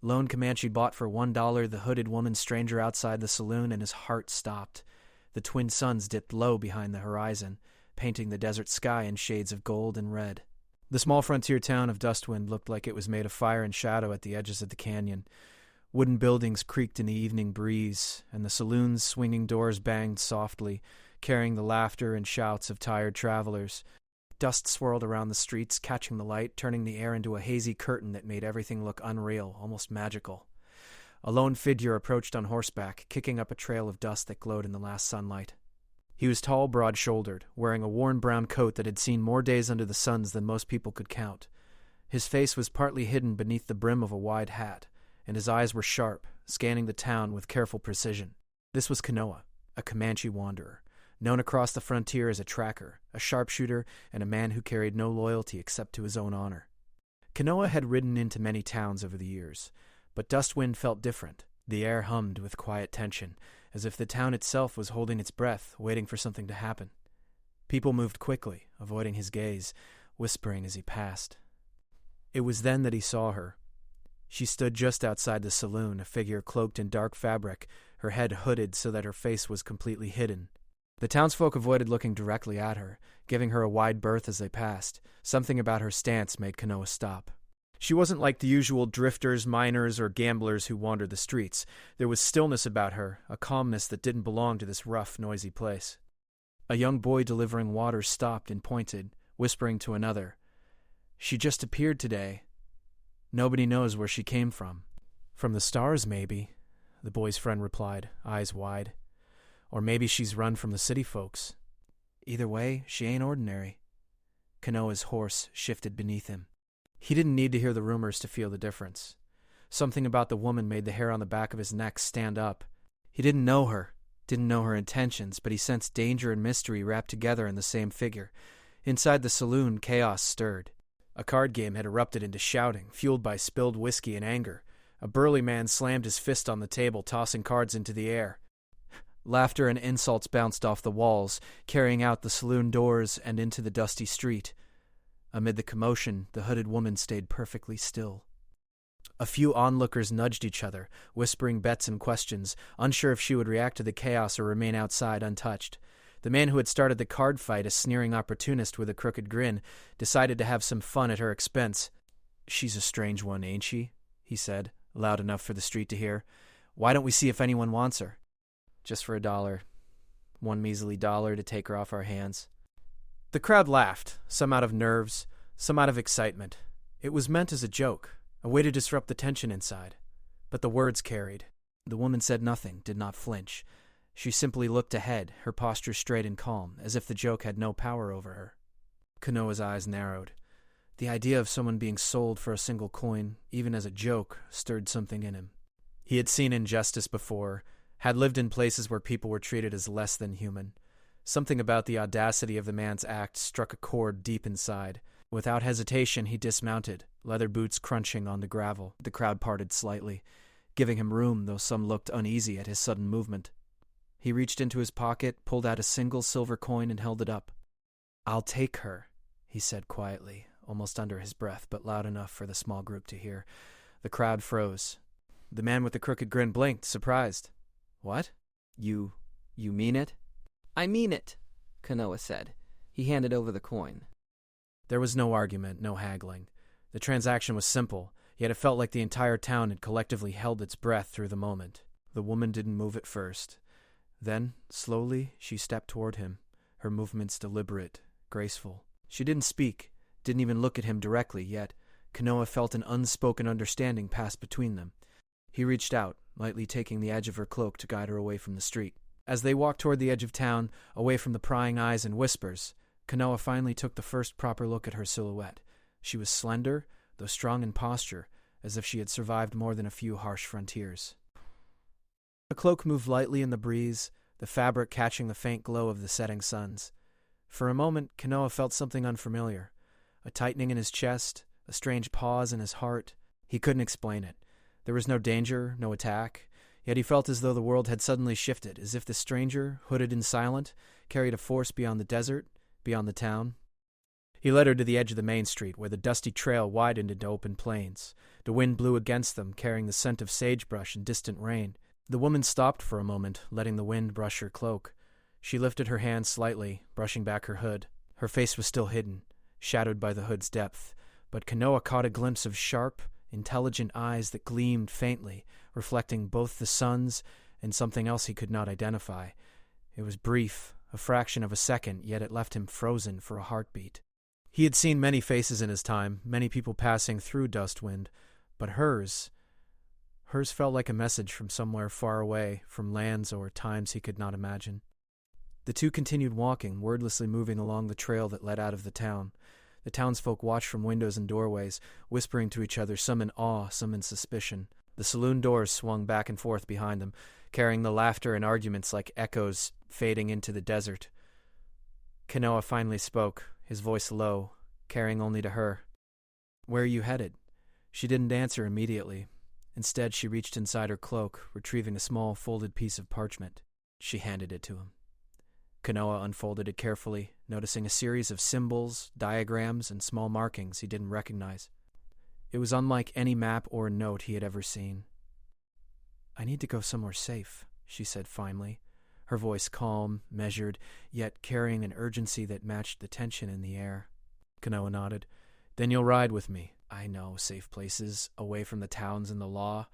Lone Comanche bought for $1 the hooded woman stranger outside the saloon, and his heart stopped. The twin suns dipped low behind the horizon, painting the desert sky in shades of gold and red. The small frontier town of Dustwind looked like it was made of fire and shadow at the edges of the canyon. Wooden buildings creaked in the evening breeze, and the saloon's swinging doors banged softly, carrying the laughter and shouts of tired travelers. Dust swirled around the streets, catching the light, turning the air into a hazy curtain that made everything look unreal, almost magical. A lone figure approached on horseback, kicking up a trail of dust that glowed in the last sunlight. He was tall, broad-shouldered, wearing a worn brown coat that had seen more days under the suns than most people could count. His face was partly hidden beneath the brim of a wide hat, and his eyes were sharp, scanning the town with careful precision. This was Kanoa, a Comanche wanderer, known across the frontier as a tracker, a sharpshooter, and a man who carried no loyalty except to his own honor. Kanoa had ridden into many towns over the years, but Dustwind felt different. The air hummed with quiet tension, as if the town itself was holding its breath, waiting for something to happen. People moved quickly, avoiding his gaze, whispering as he passed. It was then that he saw her. She stood just outside the saloon, a figure cloaked in dark fabric, her head hooded so that her face was completely hidden. The townsfolk avoided looking directly at her, giving her a wide berth as they passed. Something about her stance made Kanoa stop. She wasn't like the usual drifters, miners, or gamblers who wandered the streets. There was stillness about her, a calmness that didn't belong to this rough, noisy place. A young boy delivering water stopped and pointed, whispering to another. "She just appeared today. Nobody knows where she came from." "From the stars, maybe," the boy's friend replied, eyes wide. "Or maybe she's run from the city folks. Either way, she ain't ordinary." Kanoa's horse shifted beneath him. He didn't need to hear the rumors to feel the difference. Something about the woman made the hair on the back of his neck stand up. He didn't know her, didn't know her intentions, but he sensed danger and mystery wrapped together in the same figure. Inside the saloon, chaos stirred. A card game had erupted into shouting, fueled by spilled whiskey and anger. A burly man slammed his fist on the table, tossing cards into the air. Laughter and insults bounced off the walls, carrying out the saloon doors and into the dusty street. Amid the commotion, the hooded woman stayed perfectly still. A few onlookers nudged each other, whispering bets and questions, unsure if she would react to the chaos or remain outside untouched. The man who had started the card fight, a sneering opportunist with a crooked grin, decided to have some fun at her expense. "She's a strange one, ain't she?" he said, loud enough for the street to hear. "Why don't we see if anyone wants her? Just for $1. One measly dollar to take her off our hands." The crowd laughed, some out of nerves, some out of excitement. It was meant as a joke, a way to disrupt the tension inside. But the words carried. The woman said nothing, did not flinch. She simply looked ahead, her posture straight and calm, as if the joke had no power over her. Kanoa's eyes narrowed. The idea of someone being sold for a single coin, even as a joke, stirred something in him. He had seen injustice before, had lived in places where people were treated as less than human. Something about the audacity of the man's act struck a chord deep inside. Without hesitation, he dismounted, leather boots crunching on the gravel. The crowd parted slightly, giving him room, though some looked uneasy at his sudden movement. He reached into his pocket, pulled out a single silver coin, and held it up. "I'll take her," he said quietly, almost under his breath, but loud enough for the small group to hear. The crowd froze. The man with the crooked grin blinked, surprised. "What? You mean it?" "I mean it," Kanoa said. He handed over the coin. There was no argument, no haggling. The transaction was simple, yet it felt like the entire town had collectively held its breath through the moment. The woman didn't move at first. Then, slowly, she stepped toward him, her movements deliberate, graceful. She didn't speak, didn't even look at him directly, yet Kanoa felt an unspoken understanding pass between them. He reached out, lightly taking the edge of her cloak to guide her away from the street. As they walked toward the edge of town, away from the prying eyes and whispers, Kanoa finally took the first proper look at her silhouette. She was slender, though strong in posture, as if she had survived more than a few harsh frontiers. The cloak moved lightly in the breeze, the fabric catching the faint glow of the setting suns. For a moment, Kanoa felt something unfamiliar, a tightening in his chest, a strange pause in his heart. He couldn't explain it. There was no danger, no attack, yet he felt as though the world had suddenly shifted, as if the stranger, hooded and silent, carried a force beyond the desert, beyond the town. He led her to the edge of the main street, where the dusty trail widened into open plains. The wind blew against them, carrying the scent of sagebrush and distant rain. The woman stopped for a moment, letting the wind brush her cloak. She lifted her hand slightly, brushing back her hood. Her face was still hidden, shadowed by the hood's depth, but Kanoa caught a glimpse of sharp, intelligent eyes that gleamed faintly, reflecting both the sun's and something else he could not identify. It was brief, a fraction of a second, yet it left him frozen for a heartbeat. He had seen many faces in his time, many people passing through Dustwind, but hers felt like a message from somewhere far away, from lands or times he could not imagine. The two continued walking, wordlessly moving along the trail that led out of the town. The townsfolk watched from windows and doorways, whispering to each other, some in awe, some in suspicion. The saloon doors swung back and forth behind them, carrying the laughter and arguments like echoes fading into the desert. Kanoa finally spoke, his voice low, caring only to her. "Where are you headed?" She didn't answer immediately. Instead, she reached inside her cloak, retrieving a small folded piece of parchment. She handed it to him. Kanoa unfolded it carefully, noticing a series of symbols, diagrams, and small markings he didn't recognize. It was unlike any map or note he had ever seen. "I need to go somewhere safe," she said finally, her voice calm, measured, yet carrying an urgency that matched the tension in the air. Kanoa nodded. "Then you'll ride with me. I know safe places, away from the towns and the law.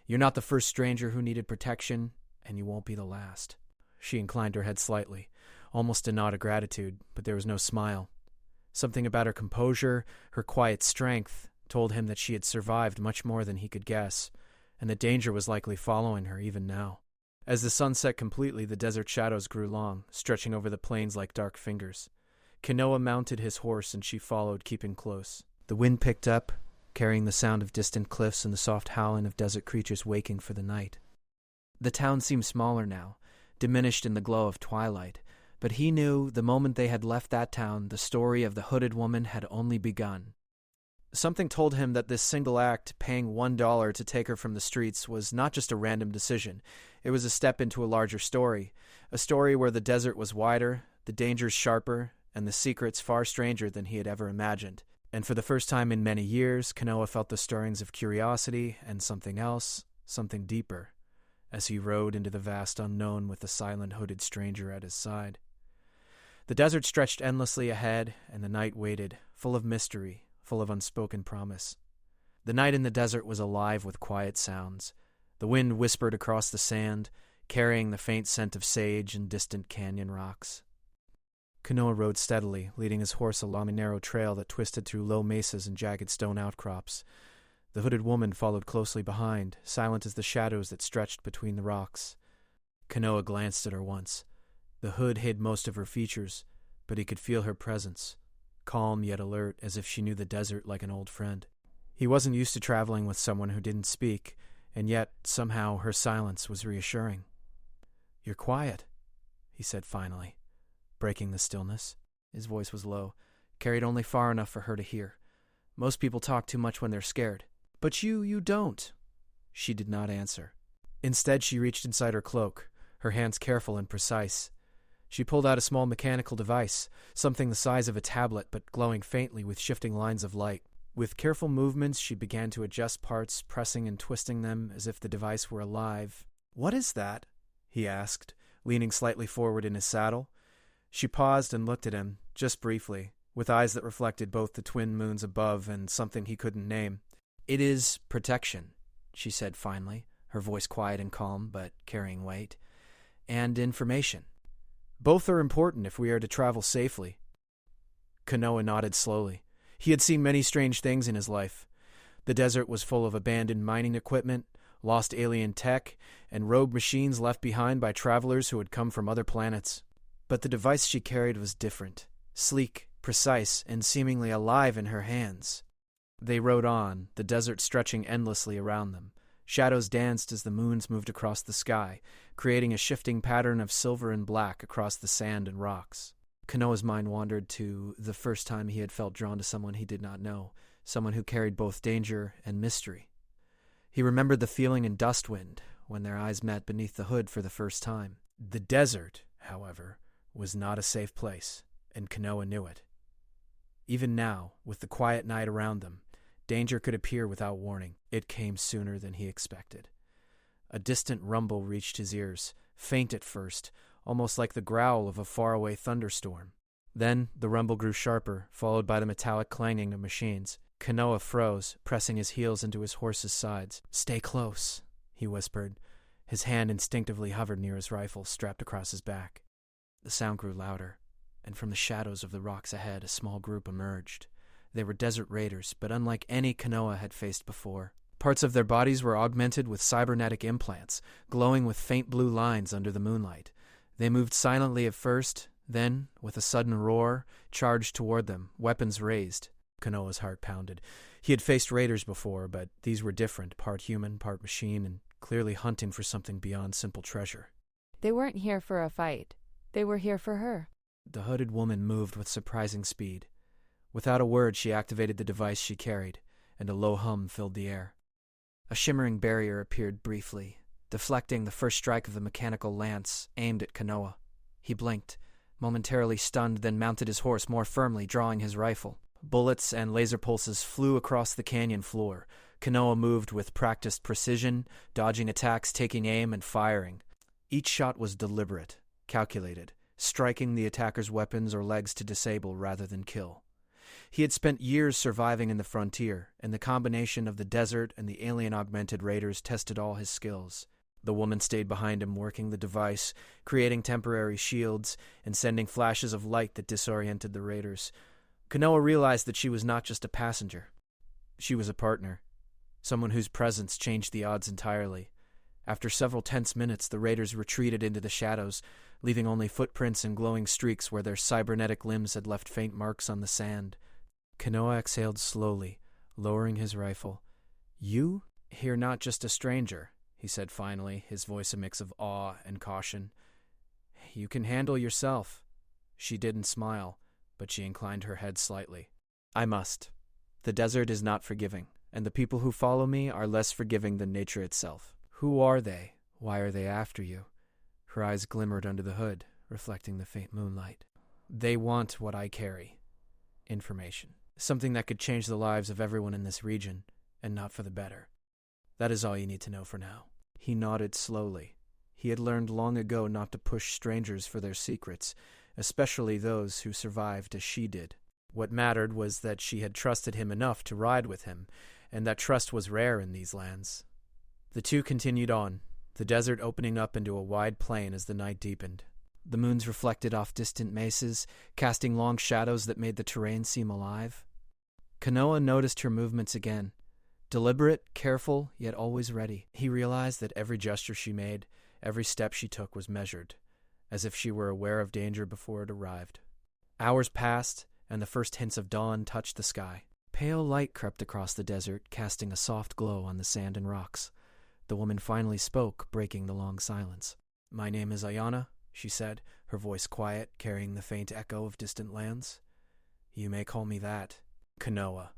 You're not the first stranger who needed protection, and you won't be the last." She inclined her head slightly, almost a nod of gratitude, but there was no smile. Something about her composure, her quiet strength, told him that she had survived much more than he could guess, and that danger was likely following her even now. As the sun set completely, the desert shadows grew long, stretching over the plains like dark fingers. Kanoa mounted his horse, and she followed, keeping close. The wind picked up, carrying the sound of distant cliffs and the soft howling of desert creatures waking for the night. The town seemed smaller now, diminished in the glow of twilight, but he knew the moment they had left that town, the story of the hooded woman had only begun. Something told him that this single act, paying $1 to take her from the streets, was not just a random decision. It was a step into a larger story, a story where the desert was wider, the dangers sharper, and the secrets far stranger than he had ever imagined. And for the first time in many years, Kanoa felt the stirrings of curiosity and something else, something deeper, as he rode into the vast unknown with the silent hooded stranger at his side. The desert stretched endlessly ahead, and the night waited, full of mystery, full of unspoken promise. The night in the desert was alive with quiet sounds. The wind whispered across the sand, carrying the faint scent of sage and distant canyon rocks. Kanoa rode steadily, leading his horse along a narrow trail that twisted through low mesas and jagged stone outcrops. The hooded woman followed closely behind, silent as the shadows that stretched between the rocks. Kanoa glanced at her once. The hood hid most of her features, but he could feel her presence, calm yet alert, as if she knew the desert like an old friend. He wasn't used to traveling with someone who didn't speak, and yet, somehow, her silence was reassuring. "You're quiet," he said finally, breaking the stillness. His voice was low, carried only far enough for her to hear. "Most people talk too much when they're scared." "But you don't." She did not answer. Instead, she reached inside her cloak, her hands careful and precise. She pulled out a small mechanical device, something the size of a tablet but glowing faintly with shifting lines of light. With careful movements, she began to adjust parts, pressing and twisting them as if the device were alive. "What is that?" he asked, leaning slightly forward in his saddle. She paused and looked at him, just briefly, with eyes that reflected both the twin moons above and something he couldn't name. "It is protection," she said finally, her voice quiet and calm, but carrying weight. "And information. Both are important if we are to travel safely." Kanoa nodded slowly. He had seen many strange things in his life. The desert was full of abandoned mining equipment, lost alien tech, and rogue machines left behind by travelers who had come from other planets. But the device she carried was different, sleek, precise, and seemingly alive in her hands. They rode on, the desert stretching endlessly around them. Shadows danced as the moons moved across the sky, creating a shifting pattern of silver and black across the sand and rocks. Kanoa's mind wandered to the first time he had felt drawn to someone he did not know, someone who carried both danger and mystery. He remembered the feeling in Dustwind, when their eyes met beneath the hood for the first time. The desert, however, was not a safe place, and Kanoa knew it. Even now, with the quiet night around them, Danger could appear without warning. It came sooner than he expected. A distant rumble reached his ears, faint at first, almost like the growl of a faraway thunderstorm. Then the rumble grew sharper, followed by the metallic clanging of machines. Kanoa froze, pressing his heels into his horse's sides. "Stay close," he whispered. His hand instinctively hovered near his rifle, strapped across his back. The sound grew louder, and from the shadows of the rocks ahead a small group emerged. They were desert raiders, but unlike any Kanoa had faced before. Parts of their bodies were augmented with cybernetic implants, glowing with faint blue lines under the moonlight. They moved silently at first, then, with a sudden roar, charged toward them, weapons raised. Kanoa's heart pounded. He had faced raiders before, but these were different, part human, part machine, and clearly hunting for something beyond simple treasure. They weren't here for a fight. They were here for her. The hooded woman moved with surprising speed. Without a word, she activated the device she carried, and a low hum filled the air. A shimmering barrier appeared briefly, deflecting the first strike of the mechanical lance aimed at Kanoa. He blinked, momentarily stunned, then mounted his horse more firmly, drawing his rifle. Bullets and laser pulses flew across the canyon floor. Kanoa moved with practiced precision, dodging attacks, taking aim, and firing. Each shot was deliberate, calculated, striking the attacker's weapons or legs to disable rather than kill. He had spent years surviving in the frontier, and the combination of the desert and the alien-augmented raiders tested all his skills. The woman stayed behind him, working the device, creating temporary shields, and sending flashes of light that disoriented the raiders. Kanoa realized that she was not just a passenger. She was a partner, someone whose presence changed the odds entirely. After several tense minutes, the raiders retreated into the shadows, leaving only footprints and glowing streaks where their cybernetic limbs had left faint marks on the sand. Kanoa exhaled slowly, lowering his rifle. "You? You're not just a stranger," he said finally, his voice a mix of awe and caution. "You can handle yourself." She didn't smile, but she inclined her head slightly. "I must. The desert is not forgiving, and the people who follow me are less forgiving than nature itself. Who are they? Why are they after you?" Her eyes glimmered under the hood, reflecting the faint moonlight. "They want what I carry. Information. Something that could change the lives of everyone in this region, and not for the better. That is all you need to know for now." He nodded slowly. He had learned long ago not to push strangers for their secrets, especially those who survived as she did. What mattered was that she had trusted him enough to ride with him, and that trust was rare in these lands. The two continued on, the desert opening up into a wide plain as the night deepened. The moons reflected off distant mesas, casting long shadows that made the terrain seem alive. Kanoa noticed her movements again. Deliberate, careful, yet always ready. He realized that every gesture she made, every step she took was measured, as if she were aware of danger before it arrived. Hours passed, and the first hints of dawn touched the sky. Pale light crept across the desert, casting a soft glow on the sand and rocks. The woman finally spoke, breaking the long silence. "My name is Ayana," she said, her voice quiet, carrying the faint echo of distant lands. "You may call me that. Kanoa.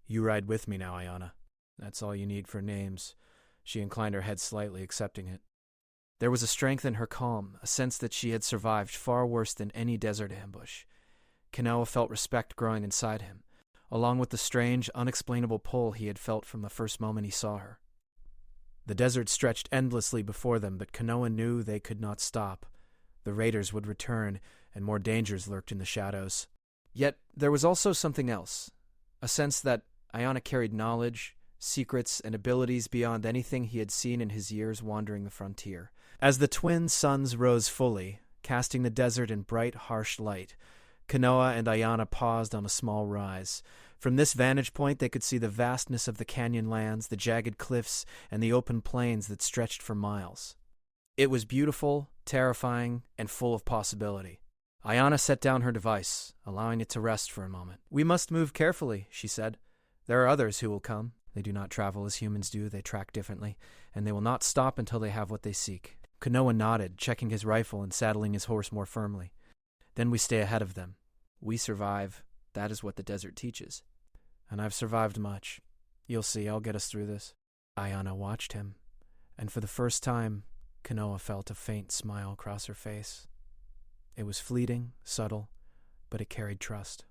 You ride with me now, Ayana. That's all you need for names." She inclined her head slightly, accepting it. There was a strength in her calm, a sense that she had survived far worse than any desert ambush. Kanoa felt respect growing inside him, along with the strange, unexplainable pull he had felt from the first moment he saw her. The desert stretched endlessly before them, but Kanoa knew they could not stop. The raiders would return, and more dangers lurked in the shadows. Yet there was also something else, a sense that Ayana carried knowledge, secrets, and abilities beyond anything he had seen in his years wandering the frontier. As the twin suns rose fully, casting the desert in bright, harsh light, Kanoa and Ayana paused on a small rise. From this vantage point they could see the vastness of the canyon lands, the jagged cliffs, and the open plains that stretched for miles. It was beautiful, terrifying, and full of possibility. Ayana set down her device, allowing it to rest for a moment. "We must move carefully," she said. "There are others who will come. They do not travel as humans do, they track differently, and they will not stop until they have what they seek." Kanoa nodded, checking his rifle and saddling his horse more firmly. "Then we stay ahead of them. We survive. That is what the desert teaches. And I've survived much. You'll see, I'll get us through this." Ayana watched him, and for the first time, Kanoa felt a faint smile cross her face. It was fleeting, subtle, but it carried trust.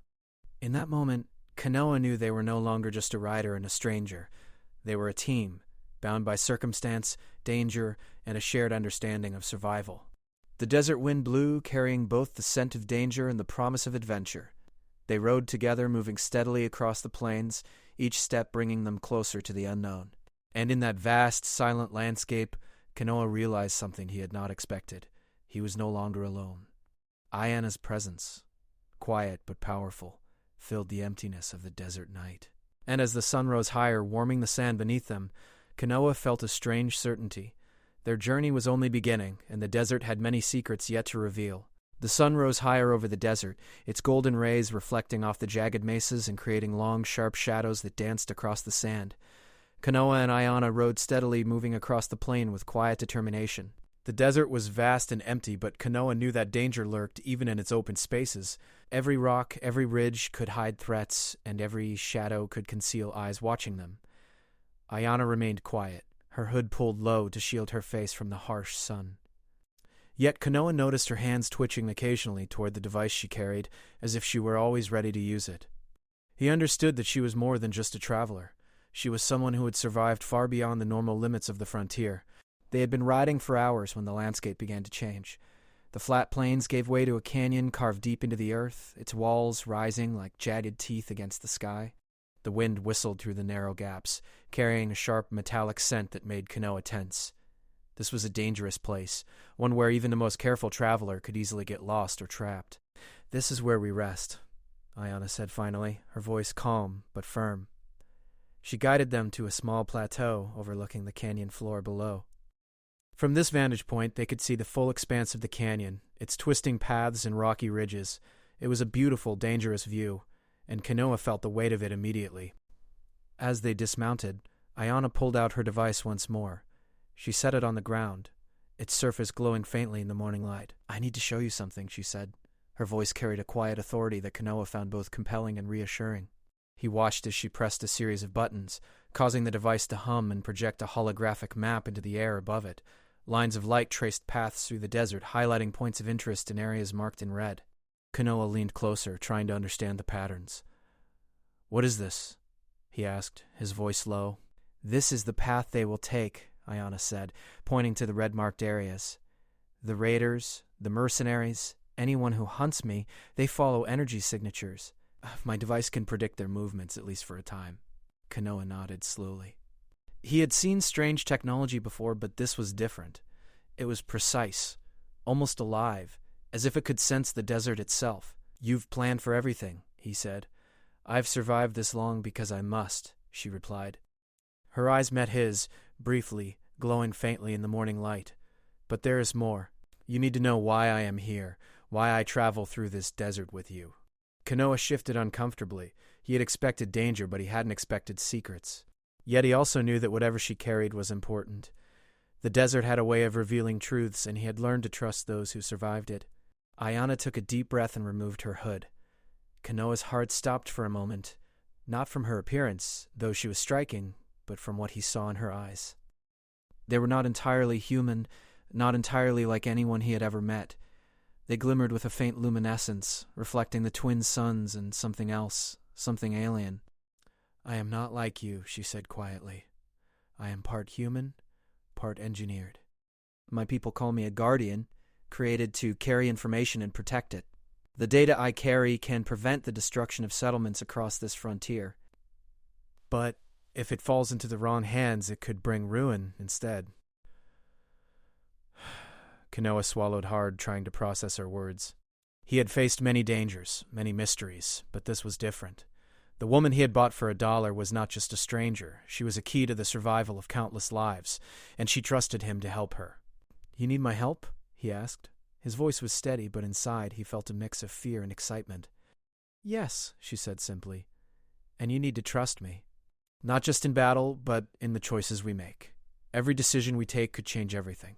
In that moment, Kanoa knew they were no longer just a rider and a stranger. They were a team, bound by circumstance, danger, and a shared understanding of survival. The desert wind blew, carrying both the scent of danger and the promise of adventure. They rode together, moving steadily across the plains, each step bringing them closer to the unknown. And in that vast, silent landscape, Kanoa realized something he had not expected. He was no longer alone. Ayana's presence, quiet but powerful, filled the emptiness of the desert night. And as the sun rose higher, warming the sand beneath them, Kanoa felt a strange certainty. Their journey was only beginning, and the desert had many secrets yet to reveal. The sun rose higher over the desert, its golden rays reflecting off the jagged mesas and creating long, sharp shadows that danced across the sand. Kanoa and Ayana rode steadily, moving across the plain with quiet determination. The desert was vast and empty, but Kanoa knew that danger lurked even in its open spaces. Every rock, every ridge could hide threats, and every shadow could conceal eyes watching them. Ayana remained quiet, her hood pulled low to shield her face from the harsh sun. Yet Kanoa noticed her hands twitching occasionally toward the device she carried, as if she were always ready to use it. He understood that she was more than just a traveler. She was someone who had survived far beyond the normal limits of the frontier. They had been riding for hours when the landscape began to change. The flat plains gave way to a canyon carved deep into the earth, its walls rising like jagged teeth against the sky. The wind whistled through the narrow gaps, carrying a sharp metallic scent that made Kanoa tense. This was a dangerous place, one where even the most careful traveler could easily get lost or trapped. "This is where we rest," Ayana said finally, her voice calm but firm. She guided them to a small plateau overlooking the canyon floor below. From this vantage point, they could see the full expanse of the canyon, its twisting paths and rocky ridges. It was a beautiful, dangerous view, and Kanoa felt the weight of it immediately. As they dismounted, Ayana pulled out her device once more. She set it on the ground, its surface glowing faintly in the morning light. "I need to show you something," she said. Her voice carried a quiet authority that Kanoa found both compelling and reassuring. He watched as she pressed a series of buttons, causing the device to hum and project a holographic map into the air above it. Lines of light traced paths through the desert, highlighting points of interest in areas marked in red. Kanoa leaned closer, trying to understand the patterns. "What is this?" he asked, his voice low. "This is the path they will take," Ayana said, pointing to the red-marked areas. "The raiders, the mercenaries, anyone who hunts me, they follow energy signatures. My device can predict their movements, at least for a time." Kanoa nodded slowly. He had seen strange technology before, but this was different. It was precise, almost alive, as if it could sense the desert itself. "You've planned for everything," he said. "I've survived this long because I must," she replied. Her eyes met his, briefly, glowing faintly in the morning light. "But there is more. You need to know why I am here, why I travel through this desert with you." Kanoa shifted uncomfortably. He had expected danger, but he hadn't expected secrets. Yet he also knew that whatever she carried was important. The desert had a way of revealing truths, and he had learned to trust those who survived it. Ayana took a deep breath and removed her hood. Kanoa's heart stopped for a moment, not from her appearance, though she was striking, but from what he saw in her eyes. They were not entirely human, not entirely like anyone he had ever met. They glimmered with a faint luminescence, reflecting the twin suns and something else, something alien. "I am not like you," she said quietly. "I am part human, part engineered. My people call me a guardian, created to carry information and protect it. The data I carry can prevent the destruction of settlements across this frontier. But if it falls into the wrong hands, it could bring ruin instead." Kanoa swallowed hard, trying to process her words. He had faced many dangers, many mysteries, but this was different. The woman he had bought for $1 was not just a stranger. She was a key to the survival of countless lives, and she trusted him to help her. "You need my help?" he asked. His voice was steady, but inside he felt a mix of fear and excitement. "Yes," she said simply, "and you need to trust me. Not just in battle, but in the choices we make. Every decision we take could change everything."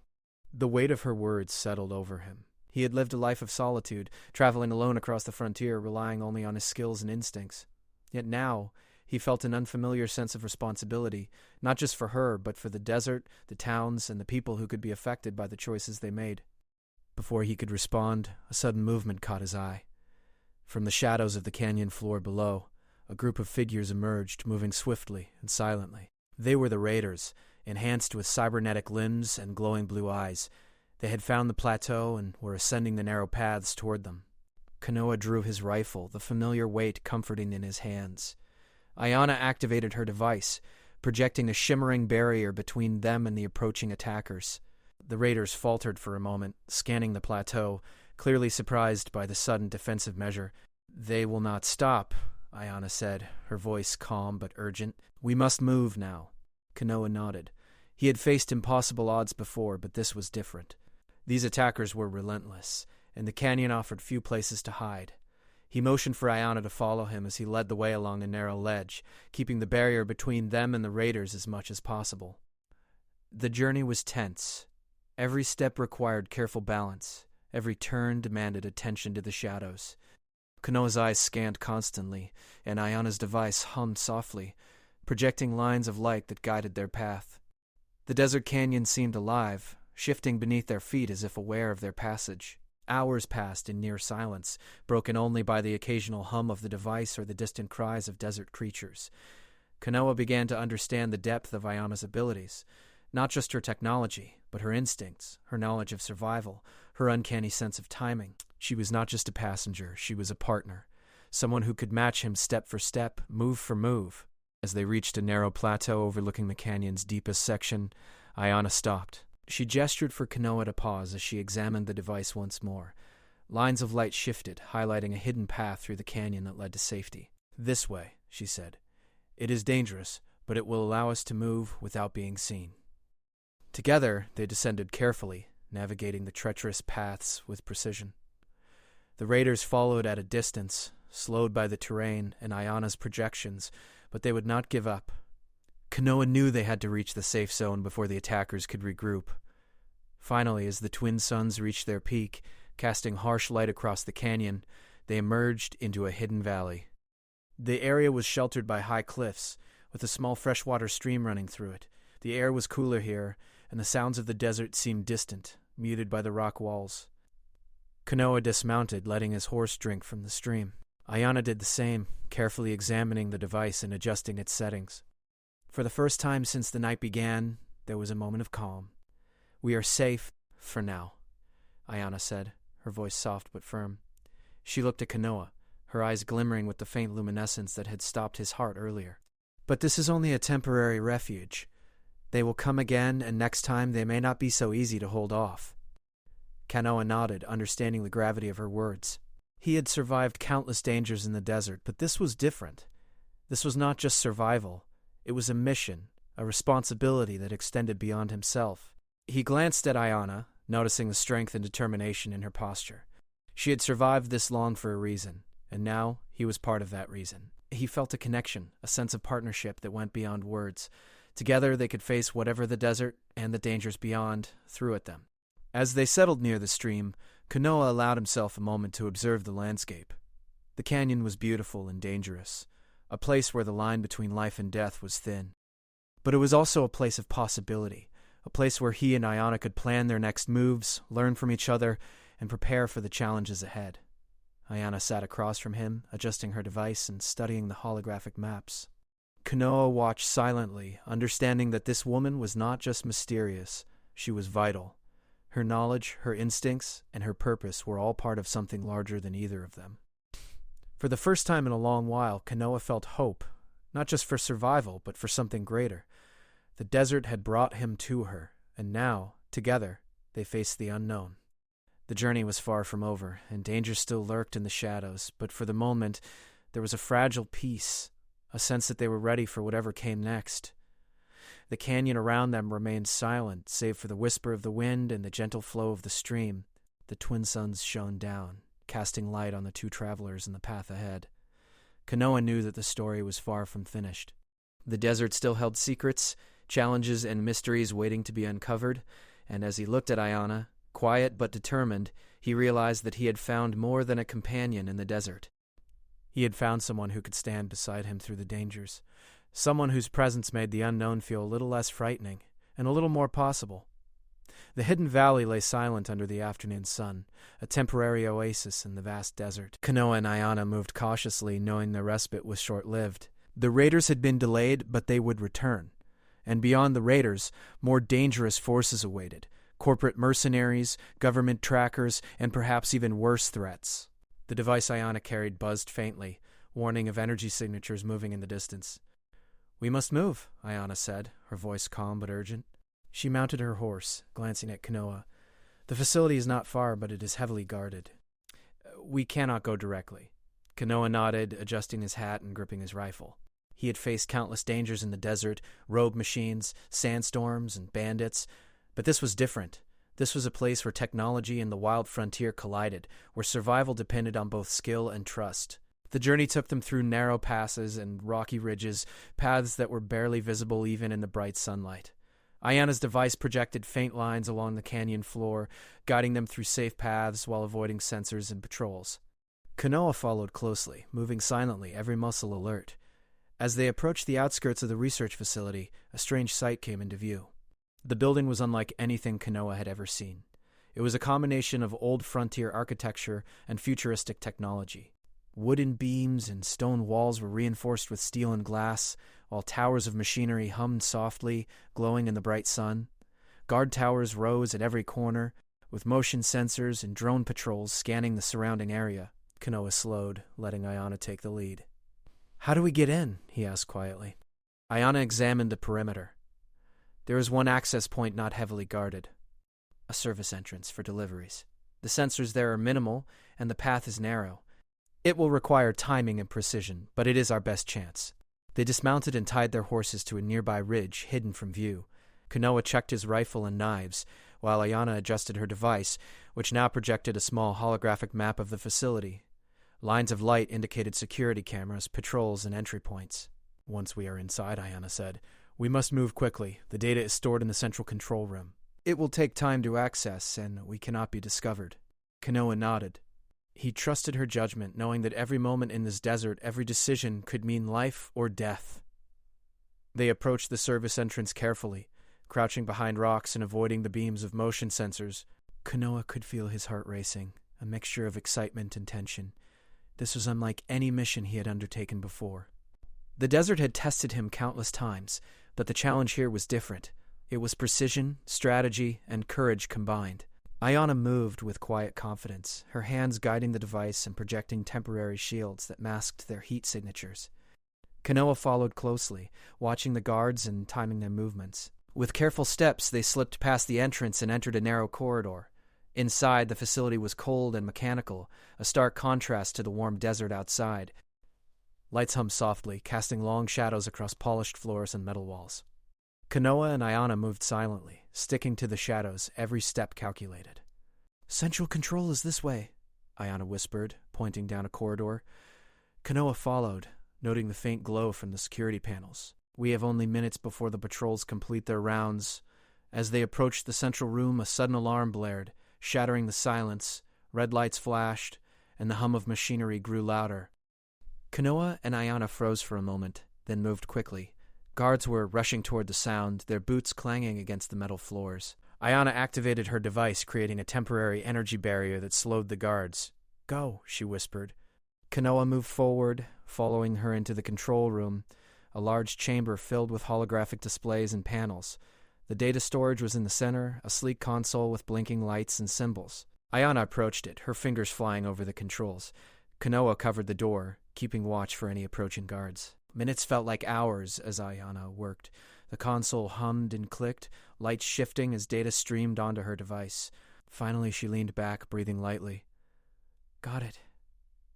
The weight of her words settled over him. He had lived a life of solitude, traveling alone across the frontier, relying only on his skills and instincts. Yet now, he felt an unfamiliar sense of responsibility, not just for her, but for the desert, the towns, and the people who could be affected by the choices they made. Before he could respond, a sudden movement caught his eye. From the shadows of the canyon floor below, a group of figures emerged, moving swiftly and silently. They were the raiders, enhanced with cybernetic limbs and glowing blue eyes. They had found the plateau and were ascending the narrow paths toward them. Kanoa drew his rifle, the familiar weight comforting in his hands. Ayana activated her device, projecting a shimmering barrier between them and the approaching attackers. The raiders faltered for a moment, scanning the plateau, clearly surprised by the sudden defensive measure. "They will not stop," Ayana said, her voice calm but urgent. "We must move now." Kanoa nodded. He had faced impossible odds before, but this was different. These attackers were relentless, and the canyon offered few places to hide. He motioned for Ayana to follow him as he led the way along a narrow ledge, keeping the barrier between them and the raiders as much as possible. The journey was tense. Every step required careful balance. Every turn demanded attention to the shadows. Kanoa's eyes scanned constantly, and Ayana's device hummed softly, projecting lines of light that guided their path. The desert canyon seemed alive, shifting beneath their feet as if aware of their passage. Hours passed in near silence, broken only by the occasional hum of the device or the distant cries of desert creatures. Kanoa began to understand the depth of Ayana's abilities, not just her technology, but her instincts, her knowledge of survival, her uncanny sense of timing. She was not just a passenger, she was a partner, someone who could match him step for step, move for move. As they reached a narrow plateau overlooking the canyon's deepest section, Ayana stopped. She gestured for Kanoa to pause as she examined the device once more. Lines of light shifted, highlighting a hidden path through the canyon that led to safety. "This way," she said. "It is dangerous, but it will allow us to move without being seen." Together, they descended carefully, navigating the treacherous paths with precision. The raiders followed at a distance, slowed by the terrain and Ayana's projections, but they would not give up. Kanoa knew they had to reach the safe zone before the attackers could regroup. Finally, as the twin suns reached their peak, casting harsh light across the canyon, they emerged into a hidden valley. The area was sheltered by high cliffs, with a small freshwater stream running through it. The air was cooler here, and the sounds of the desert seemed distant, muted by the rock walls. Kanoa dismounted, letting his horse drink from the stream. Ayana did the same, carefully examining the device and adjusting its settings. For the first time since the night began, there was a moment of calm. "We are safe, for now," Ayana said, her voice soft but firm. She looked at Kanoa, her eyes glimmering with the faint luminescence that had stopped his heart earlier. "But this is only a temporary refuge. They will come again, and next time they may not be so easy to hold off." Kanoa nodded, understanding the gravity of her words. He had survived countless dangers in the desert, but this was different. This was not just survival. It was a mission, a responsibility that extended beyond himself. He glanced at Ayana, noticing the strength and determination in her posture. She had survived this long for a reason, and now he was part of that reason. He felt a connection, a sense of partnership that went beyond words. Together they could face whatever the desert and the dangers beyond threw at them. As they settled near the stream, Kanoa allowed himself a moment to observe the landscape. The canyon was beautiful and dangerous, a place where the line between life and death was thin. But it was also a place of possibility, a place where he and Ayana could plan their next moves, learn from each other, and prepare for the challenges ahead. Ayana sat across from him, adjusting her device and studying the holographic maps. Kanoa watched silently, understanding that this woman was not just mysterious, she was vital. Her knowledge, her instincts, and her purpose were all part of something larger than either of them. For the first time in a long while, Kanoa felt hope, not just for survival, but for something greater. The desert had brought him to her, and now, together, they faced the unknown. The journey was far from over, and danger still lurked in the shadows, but for the moment, there was a fragile peace, a sense that they were ready for whatever came next. The canyon around them remained silent, save for the whisper of the wind and the gentle flow of the stream. The twin suns shone down, casting light on the two travelers in the path ahead. Kanoa knew that the story was far from finished. The desert still held secrets, challenges, and mysteries waiting to be uncovered, and as he looked at Ayana, quiet but determined, he realized that he had found more than a companion in the desert. He had found someone who could stand beside him through the dangers, someone whose presence made the unknown feel a little less frightening and a little more possible. The hidden valley lay silent under the afternoon sun, a temporary oasis in the vast desert. Kanoa and Ayana moved cautiously, knowing their respite was short-lived. The raiders had been delayed, but they would return. And beyond the raiders, more dangerous forces awaited. Corporate mercenaries, government trackers, and perhaps even worse threats. The device Ayana carried buzzed faintly, warning of energy signatures moving in the distance. "We must move," Ayana said, her voice calm but urgent. She mounted her horse, glancing at Kanoa. "The facility is not far, but it is heavily guarded. We cannot go directly." Kanoa nodded, adjusting his hat and gripping his rifle. He had faced countless dangers in the desert, rogue machines, sandstorms, and bandits. But this was different. This was a place where technology and the wild frontier collided, where survival depended on both skill and trust. The journey took them through narrow passes and rocky ridges, paths that were barely visible even in the bright sunlight. Ayana's device projected faint lines along the canyon floor, guiding them through safe paths while avoiding sensors and patrols. Kanoa followed closely, moving silently, every muscle alert. As they approached the outskirts of the research facility, a strange sight came into view. The building was unlike anything Kanoa had ever seen. It was a combination of old frontier architecture and futuristic technology. Wooden beams and stone walls were reinforced with steel and glass, while towers of machinery hummed softly, glowing in the bright sun. Guard towers rose at every corner, with motion sensors and drone patrols scanning the surrounding area. Kanoa slowed, letting Ayana take the lead. "How do we get in?" he asked quietly. Ayana examined the perimeter. There is one access point not heavily guarded. A service entrance for deliveries. The sensors there are minimal, and the path is narrow. It will require timing and precision, but it is our best chance. They dismounted and tied their horses to a nearby ridge, hidden from view. Kanoa checked his rifle and knives, while Ayana adjusted her device, which now projected a small holographic map of the facility. Lines of light indicated security cameras, patrols, and entry points. "Once we are inside," Ayana said, "we must move quickly. The data is stored in the central control room. It will take time to access, and we cannot be discovered." Kanoa nodded. He trusted her judgment, knowing that every moment in this desert, every decision could mean life or death. They approached the service entrance carefully, crouching behind rocks and avoiding the beams of motion sensors. Kanoa could feel his heart racing, a mixture of excitement and tension. This was unlike any mission he had undertaken before. The desert had tested him countless times, but the challenge here was different. It was precision, strategy, and courage combined. Ayana moved with quiet confidence, her hands guiding the device and projecting temporary shields that masked their heat signatures. Kanoa followed closely, watching the guards and timing their movements. With careful steps, they slipped past the entrance and entered a narrow corridor. Inside, the facility was cold and mechanical, a stark contrast to the warm desert outside. Lights hummed softly, casting long shadows across polished floors and metal walls. Kanoa and Ayana moved silently, sticking to the shadows, every step calculated. "Central control is this way," Ayana whispered, pointing down a corridor. Kanoa followed, noting the faint glow from the security panels. "We have only minutes before the patrols complete their rounds." As they approached the central room, a sudden alarm blared, shattering the silence. Red lights flashed, and the hum of machinery grew louder. Kanoa and Ayana froze for a moment, then moved quickly. Guards were rushing toward the sound, their boots clanging against the metal floors. Ayana activated her device, creating a temporary energy barrier that slowed the guards. "Go," she whispered. Kanoa moved forward, following her into the control room, a large chamber filled with holographic displays and panels. The data storage was in the center, a sleek console with blinking lights and symbols. Ayana approached it, her fingers flying over the controls. Kanoa covered the door, keeping watch for any approaching guards. Minutes felt like hours as Ayana worked. The console hummed and clicked, lights shifting as data streamed onto her device. Finally, she leaned back, breathing lightly. "Got it,"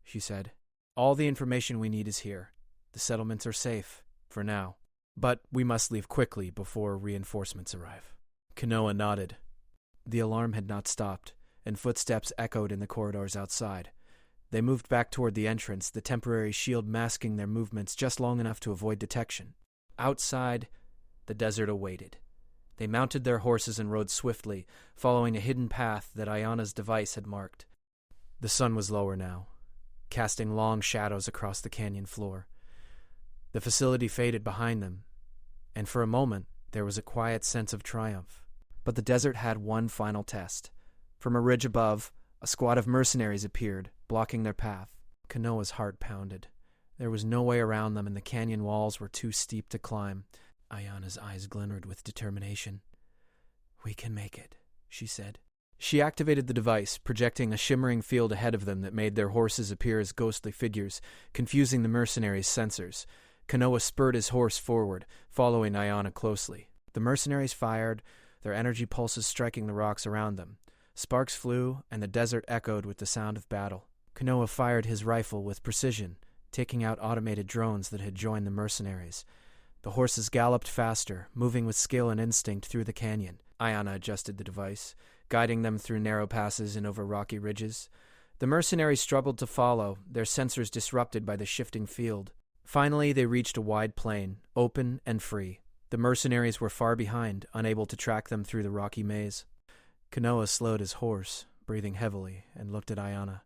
she said. "All the information we need is here. The settlements are safe, for now. But we must leave quickly before reinforcements arrive." Kanoa nodded. The alarm had not stopped, and footsteps echoed in the corridors outside. They moved back toward the entrance, the temporary shield masking their movements just long enough to avoid detection. Outside, the desert awaited. They mounted their horses and rode swiftly, following a hidden path that Ayana's device had marked. The sun was lower now, casting long shadows across the canyon floor. The facility faded behind them, and for a moment there was a quiet sense of triumph. But the desert had one final test. From a ridge above, a squad of mercenaries appeared, blocking their path. Kanoa's heart pounded. There was no way around them, and the canyon walls were too steep to climb. Ayana's eyes glimmered with determination. "We can make it," she said. She activated the device, projecting a shimmering field ahead of them that made their horses appear as ghostly figures, confusing the mercenaries' sensors. Kanoa spurred his horse forward, following Ayana closely. The mercenaries fired, their energy pulses striking the rocks around them. Sparks flew, and the desert echoed with the sound of battle. Kanoa fired his rifle with precision, taking out automated drones that had joined the mercenaries. The horses galloped faster, moving with skill and instinct through the canyon. Ayana adjusted the device, guiding them through narrow passes and over rocky ridges. The mercenaries struggled to follow, their sensors disrupted by the shifting field. Finally, they reached a wide plain, open and free. The mercenaries were far behind, unable to track them through the rocky maze. Kanoa slowed his horse, breathing heavily, and looked at Ayana.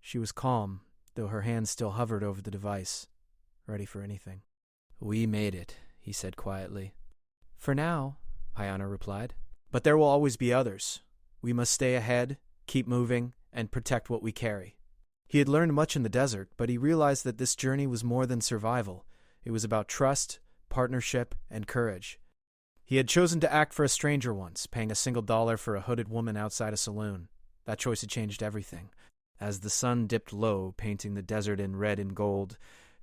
She was calm, though her hand still hovered over the device, ready for anything. "We made it," he said quietly. "For now," Ayana replied. "But there will always be others. We must stay ahead, keep moving, and protect what we carry." He had learned much in the desert, but he realized that this journey was more than survival. It was about trust, partnership, and courage. He had chosen to act for a stranger once, paying a single dollar for a hooded woman outside a saloon. That choice had changed everything. As the sun dipped low, painting the desert in red and gold,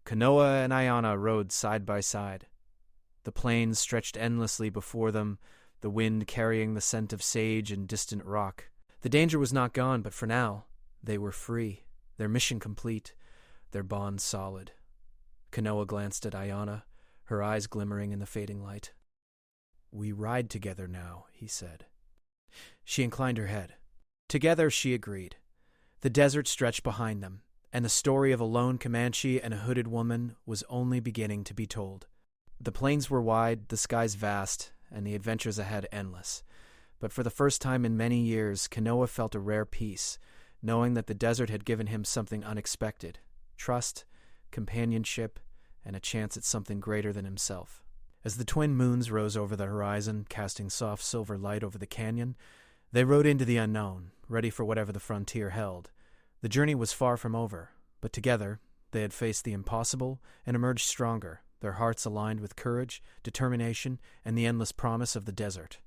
Kanoa and Ayana rode side by side. The plains stretched endlessly before them, the wind carrying the scent of sage and distant rock. The danger was not gone, but for now, they were free, their mission complete, their bond solid. Kanoa glanced at Ayana, her eyes glimmering in the fading light. "We ride together now," he said. She inclined her head. Together, she agreed. The desert stretched behind them, and the story of a lone Comanche and a hooded woman was only beginning to be told. The plains were wide, the skies vast, and the adventures ahead endless. But for the first time in many years, Kanoa felt a rare peace, knowing that the desert had given him something unexpected: trust, companionship, and a chance at something greater than himself. As the twin moons rose over the horizon, casting soft silver light over the canyon, they rode into the unknown, ready for whatever the frontier held. The journey was far from over, but together they had faced the impossible and emerged stronger, their hearts aligned with courage, determination, and the endless promise of the desert.